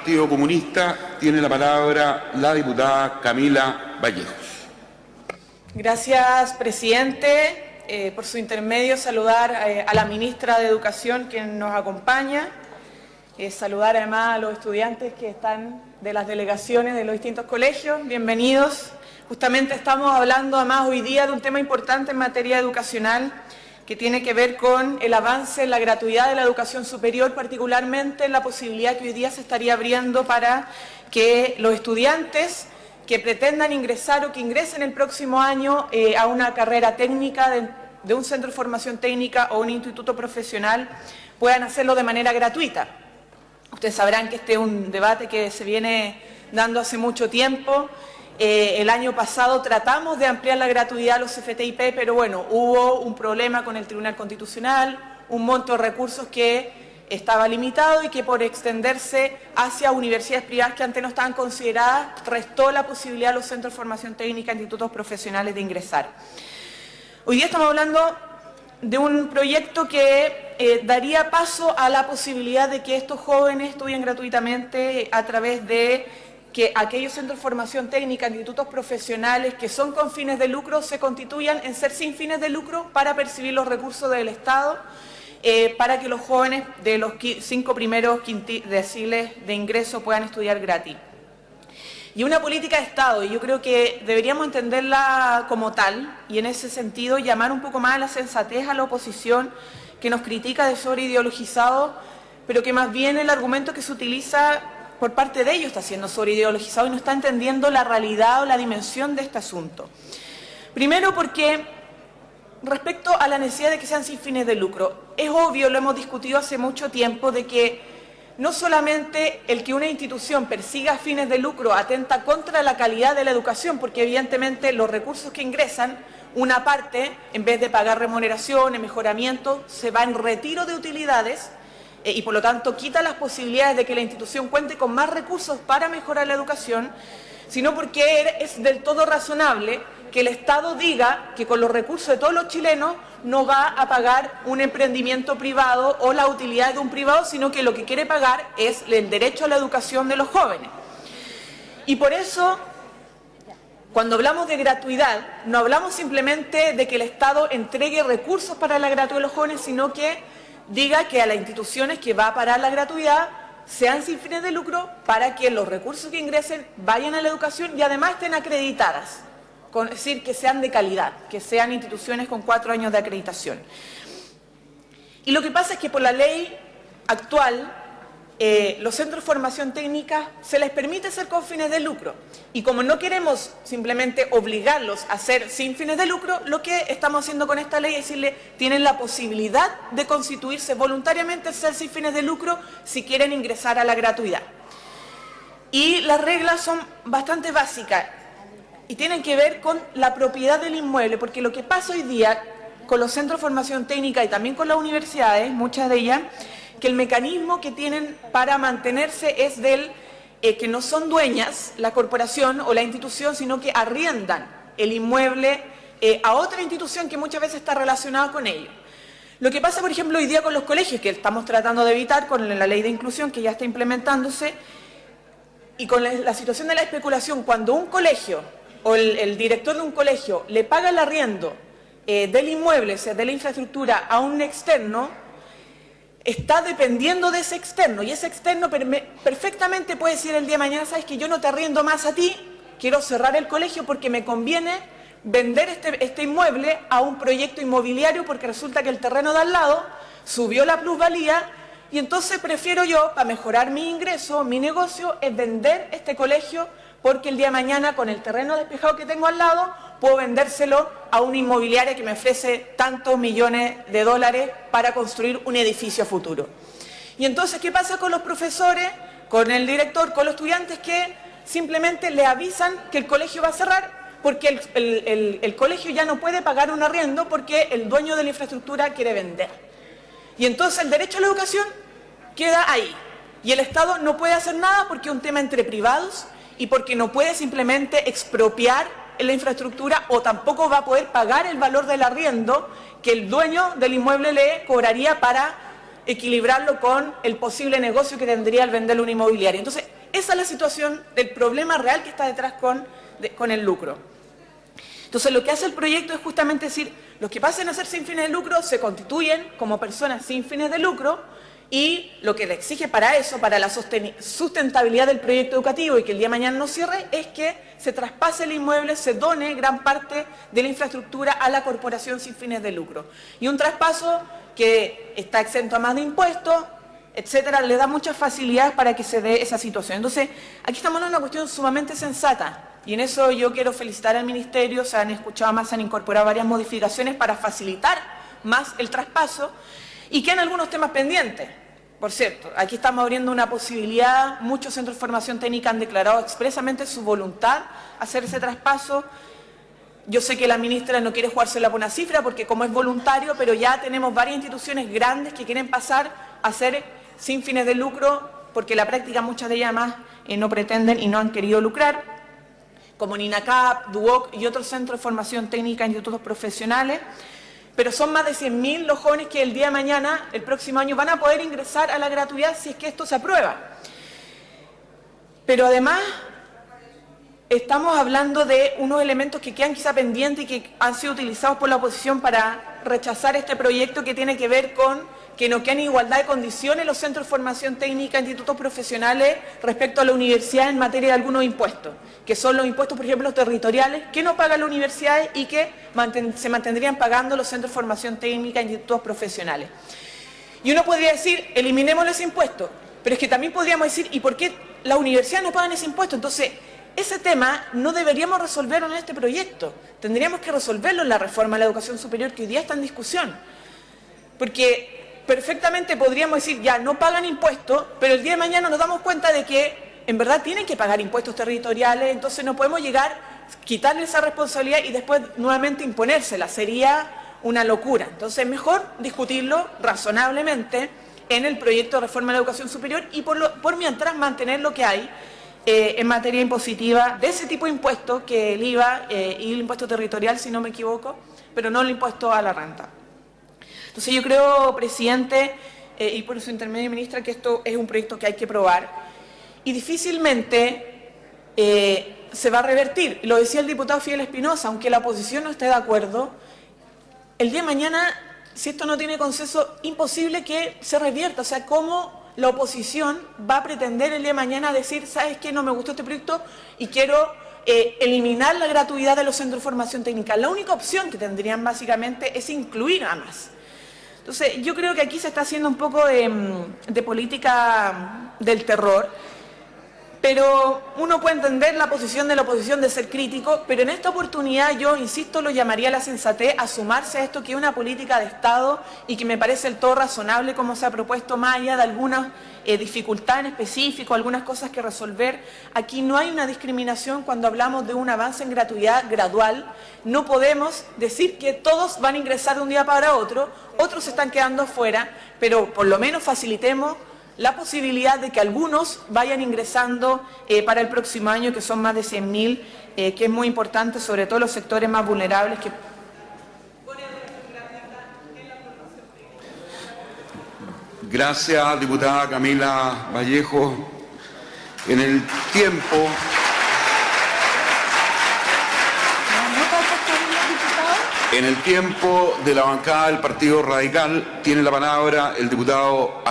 Partido Comunista tiene la palabra la diputada Camila Vallejos. Gracias, presidente. Por su intermedio, saludar a la ministra de Educación, quien nos acompaña. Saludar además a los estudiantes que están de las delegaciones de los distintos colegios. Bienvenidos. Justamente estamos hablando además hoy día de un tema importante en materia educacional que tiene que ver con el avance en la gratuidad de la educación superior, particularmente en la posibilidad que hoy día se estaría abriendo para que los estudiantes que pretendan ingresar o que ingresen el próximo año a una carrera técnica de un centro de formación técnica o un instituto profesional puedan hacerlo de manera gratuita. Ustedes sabrán que este es un debate que se viene dando hace mucho tiempo. El año pasado tratamos de ampliar la gratuidad a los CFTIP, pero bueno, hubo un problema con el Tribunal Constitucional, un monto de recursos que estaba limitado y que por extenderse hacia universidades privadas que antes no estaban consideradas, restó la posibilidad a los centros de formación técnica, institutos profesionales de ingresar. Hoy día estamos hablando de un proyecto que daría paso a la posibilidad de que estos jóvenes estudien gratuitamente a través de que aquellos centros de formación técnica, institutos profesionales que son con fines de lucro se constituyan en ser sin fines de lucro para percibir los recursos del Estado, para que los jóvenes de los 5 primeros deciles de ingreso puedan estudiar gratis. Y una política de Estado, y yo creo que deberíamos entenderla como tal, y en ese sentido llamar un poco más a la sensatez a la oposición que nos critica de sobreideologizado, pero que más bien el argumento que se utiliza por parte de ellos está siendo sobreideologizado y no está entendiendo la realidad o la dimensión de este asunto. Primero porque respecto a la necesidad de que sean sin fines de lucro, es obvio, lo hemos discutido hace mucho tiempo, de que no solamente el que una institución persiga fines de lucro atenta contra la calidad de la educación, porque evidentemente los recursos que ingresan, una parte, en vez de pagar remuneraciones, mejoramiento, se va en retiro de utilidades y por lo tanto quita las posibilidades de que la institución cuente con más recursos para mejorar la educación, sino porque es del todo razonable que el Estado diga que con los recursos de todos los chilenos no va a pagar un emprendimiento privado o la utilidad de un privado, sino que lo que quiere pagar es el derecho a la educación de los jóvenes. Y por eso, cuando hablamos de gratuidad, no hablamos simplemente de que el Estado entregue recursos para la gratuidad de los jóvenes, sino que diga que a las instituciones que va a parar la gratuidad sean sin fines de lucro para que los recursos que ingresen vayan a la educación y además estén acreditadas. Es decir, que sean de calidad, que sean instituciones con 4 años de acreditación. Y lo que pasa es que por la ley actual, los centros de formación técnica se les permite ser con fines de lucro. Y como no queremos simplemente obligarlos a ser sin fines de lucro, lo que estamos haciendo con esta ley es decirle, tienen la posibilidad de constituirse voluntariamente, ser sin fines de lucro, si quieren ingresar a la gratuidad. Y las reglas son bastante básicas y tienen que ver con la propiedad del inmueble, porque lo que pasa hoy día con los centros de formación técnica y también con las universidades, muchas de ellas, que el mecanismo que tienen para mantenerse es del que no son dueñas la corporación o la institución, sino que arriendan el inmueble a otra institución que muchas veces está relacionada con ello. Lo que pasa, por ejemplo, hoy día con los colegios, que estamos tratando de evitar con la ley de inclusión que ya está implementándose, y con la situación de la especulación, cuando un colegio o el director de un colegio le paga el arriendo del inmueble, o sea, de la infraestructura a un externo, está dependiendo de ese externo, y ese externo perfectamente puede decir el día de mañana, sabes que yo no te arriendo más a ti, quiero cerrar el colegio porque me conviene vender este inmueble a un proyecto inmobiliario porque resulta que el terreno de al lado subió la plusvalía y entonces prefiero yo, para mejorar mi ingreso, mi negocio, es vender este colegio porque el día de mañana con el terreno despejado que tengo al lado puedo vendérselo a una inmobiliaria que me ofrece tantos millones de dólares para construir un edificio a futuro. Y entonces, ¿qué pasa con los profesores, con el director, con los estudiantes que simplemente le avisan que el colegio va a cerrar porque el colegio ya no puede pagar un arriendo porque el dueño de la infraestructura quiere vender? Y entonces el derecho a la educación queda ahí. Y el Estado no puede hacer nada porque es un tema entre privados y porque no puede simplemente expropiar la infraestructura o tampoco va a poder pagar el valor del arriendo que el dueño del inmueble le cobraría para equilibrarlo con el posible negocio que tendría el venderlo a una inmobiliaria. Entonces, esa es la situación del problema real que está detrás con el lucro. Entonces, lo que hace el proyecto es justamente decir, los que pasen a ser sin fines de lucro se constituyen como personas sin fines de lucro, y lo que le exige para eso, para la sustentabilidad del proyecto educativo y que el día de mañana no cierre, es que se traspase el inmueble, se done gran parte de la infraestructura a la corporación sin fines de lucro. Y un traspaso que está exento a más de impuestos, etcétera, le da muchas facilidades para que se dé esa situación. Entonces, aquí estamos hablando de una cuestión sumamente sensata, y en eso yo quiero felicitar al Ministerio. Se han escuchado más, se han incorporado varias modificaciones para facilitar más el traspaso, y quedan algunos temas pendientes. Por cierto, aquí estamos abriendo una posibilidad, muchos centros de formación técnica han declarado expresamente su voluntad a hacer ese traspaso. Yo sé que la ministra no quiere jugársela por una cifra porque como es voluntario, pero ya tenemos varias instituciones grandes que quieren pasar a ser sin fines de lucro, porque en la práctica muchas de ellas más no pretenden y no han querido lucrar, como NINACAP, DUOC y otros centros de formación técnica, institutos profesionales. Pero son más de 100.000 los jóvenes que el día de mañana, el próximo año, van a poder ingresar a la gratuidad si es que esto se aprueba. Pero además, estamos hablando de unos elementos que quedan quizá pendientes y que han sido utilizados por la oposición para rechazar este proyecto, que tiene que ver con que no quedan en igualdad de condiciones los centros de formación técnica, institutos profesionales respecto a la universidad en materia de algunos impuestos, que son los impuestos, por ejemplo, los territoriales, que no pagan las universidades y que se mantendrían pagando los centros de formación técnica, institutos profesionales. Y uno podría decir, eliminemos ese impuesto, pero es que también podríamos decir, ¿y por qué las universidades no pagan ese impuesto? Entonces, ese tema no deberíamos resolverlo en este proyecto, tendríamos que resolverlo en la reforma a la educación superior que hoy día está en discusión, porque perfectamente podríamos decir, ya, no pagan impuestos, pero el día de mañana nos damos cuenta de que en verdad tienen que pagar impuestos territoriales, entonces no podemos llegar, quitarle esa responsabilidad y después nuevamente imponérsela, sería una locura. Entonces, mejor discutirlo razonablemente en el proyecto de reforma de la educación superior y por mientras mantener lo que hay en materia impositiva de ese tipo de impuestos, que el IVA y el impuesto territorial, si no me equivoco, pero no el impuesto a la renta. Entonces yo creo, presidente, y por su intermedio, ministra, que esto es un proyecto que hay que probar y difícilmente se va a revertir. Lo decía el diputado Fidel Espinosa, aunque la oposición no esté de acuerdo, el día de mañana, si esto no tiene consenso, imposible que se revierta. O sea, ¿cómo la oposición va a pretender el día de mañana decir, ¿sabes qué? No me gustó este proyecto y quiero eliminar la gratuidad de los centros de formación técnica? La única opción que tendrían básicamente es incluir a más. Entonces, yo creo que aquí se está haciendo un poco de política del terror, pero uno puede entender la posición de la oposición de ser crítico, pero en esta oportunidad yo, insisto, lo llamaría a la sensatez a sumarse a esto, que es una política de Estado y que me parece del todo razonable como se ha propuesto, más allá de algunas dificultades en específico, algunas cosas que resolver. Aquí no hay una discriminación cuando hablamos de un avance en gratuidad gradual. No podemos decir que todos van a ingresar de un día para otro, otros se están quedando fuera, pero por lo menos facilitemos la posibilidad de que algunos vayan ingresando para el próximo año, que son más de 100.000, que es muy importante, sobre todo los sectores más vulnerables que... Gracias, diputada Camila Vallejo. En el tiempo... En el tiempo de la bancada del Partido Radical tiene la palabra el diputado